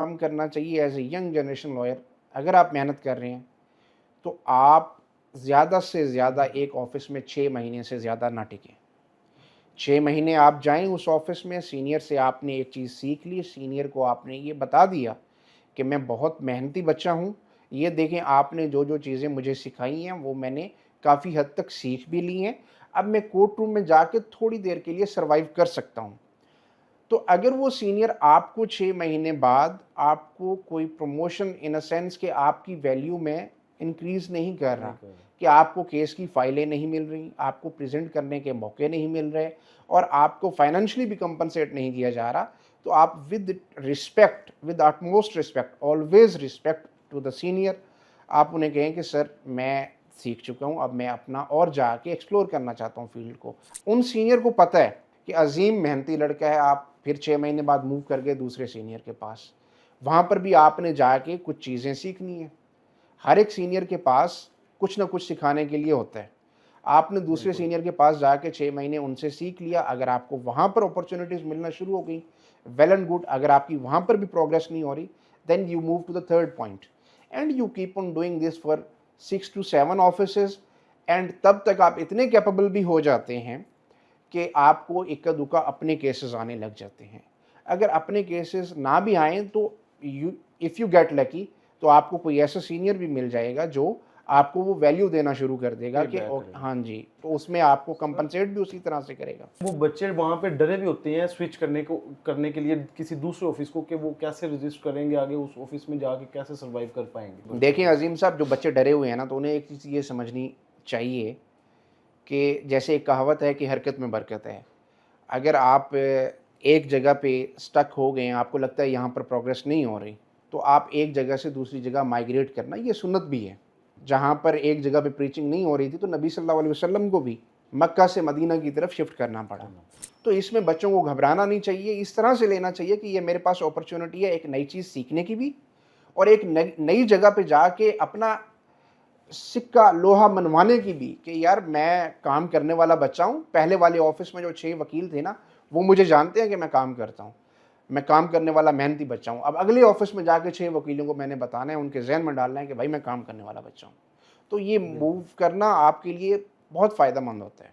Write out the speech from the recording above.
काम करना चाहिए as a young generation lawyer. अगर आप मेहनत कर रहे हैं तो आप ज़्यादा से ज़्यादा एक ऑफिस में 6 महीने से ज़्यादा ना टिकें। 6 महीने आप जाएं उस ऑफिस में, सीनियर से आपने एक चीज़ सीख ली, सीनियर को आपने ये बता दिया कि मैं बहुत मेहनती बच्चा हूँ, ये देखें आपने जो जो चीज़ें मुझे सिखाई हैं वो मैंने काफ़ी हद तक सीख भी ली हैं, अब मैं कोर्ट रूम में जाके थोड़ी देर के लिए सर्वाइव कर सकता हूँ। तो अगर वो सीनियर आपको 6 महीने बाद आपको कोई प्रमोशन इन अ सेंस कि आपकी वैल्यू में इंक्रीज़ नहीं कर नहीं रहा, कर रहा। कि आपको केस की फाइलें नहीं मिल रही, आपको प्रेज़ेंट करने के मौके नहीं मिल रहे और आपको फाइनेंशियली भी कंपनसेट नहीं किया जा रहा, तो आप with respect, with utmost respect, always respect to the senior, आप उन्हें कहें कि सर मैं सीख चुका हूँ, अब मैं अपना और जाके एक्सप्लोर करना चाहता हूँ फ़ील्ड को। उन सीनियर को पता है कि अज़ीम मेहनती लड़का है, आप फिर 6 महीने बाद मूव कर गए दूसरे सीनियर के पास। वहाँ पर भी आपने जाके कुछ चीज़ें सीखनी है। हर एक सीनियर के पास कुछ न कुछ सिखाने के लिए होता है। आपने दूसरे बिल्कुल। सीनियर के पास जाके 6 महीने उनसे सीख लिया, अगर आपको वहाँ पर अपॉर्च्युनिटीज़ मिलना शुरू हो गई, वेल एंड गुड। अगर आपकी वहाँ पर भी प्रोग्रेस नहीं हो रही, then you move to the third point and you keep on doing this for 6 to 7 offices and तब तक आप इतने कैपेबल भी हो जाते हैं कि आपको इक्का-दुक्का अपने केसेस आने लग जाते हैं। अगर अपने केसेस ना भी आएँ तो इफ़ यू गेट लकी तो आपको कोई ऐसा सीनियर भी मिल जाएगा जो आपको वो वैल्यू देना शुरू कर देगा पे कि बैक करेगा। हाँ जी, तो उसमें आपको सर, कंपनसेट भी उसी तरह से करेगा। वो बच्चे वहाँ पे डरे भी होते हैं स्विच करने के लिए किसी दूसरे ऑफिस को, कि वो कैसे रजिस्ट करेंगे आगे, उस ऑफिस में जाके कैसे सरवाइव कर पाएँगे बच्चे देखिए लोग? अज़ीम साहब, जो बच्चे डरे हुए हैं ना, तो उन्हें एक चीज़ ये समझनी चाहिए कि जैसे एक कहावत है कि हरकत में बरकत है। अगर आप एक जगह पे स्टक हो गए हैं, आपको लगता है यहाँ पर प्रोग्रेस नहीं हो रही, तो आप एक जगह से दूसरी जगह माइग्रेट करना, ये सुन्नत भी है। जहाँ पर एक जगह पे प्रीचिंग नहीं हो रही थी, तो नबी सल्लल्लाहु अलैहि वसल्लम को भी मक्का से मदीना की तरफ शिफ्ट करना पड़ा। करना पड़ेगा। तो इसमें बच्चों को घबराना नहीं चाहिए, इस तरह से लेना चाहिए कि ये मेरे पास अपॉर्च्युनिटी है एक नई चीज़ सीखने की भी और एक नई नई जगह पे जाके अपना सिक्का लोहा मनवाने की भी, कि यार मैं काम करने वाला बच्चा हूँ। पहले वाले ऑफिस में जो 6 वकील थे ना, वो मुझे जानते हैं कि मैं काम करता हूँ। मैं काम करने वाला मेहनती बच्चा हूँ। अब अगले ऑफिस में जाके 6 वकीलों को मैंने बताना है, उनके ज़हन में डालना है कि भाई मैं काम करने वाला बच्चा हूँ। तो ये मूव बिल्कुल। करना आपके लिए बहुत फ़ायदेमंद होता है।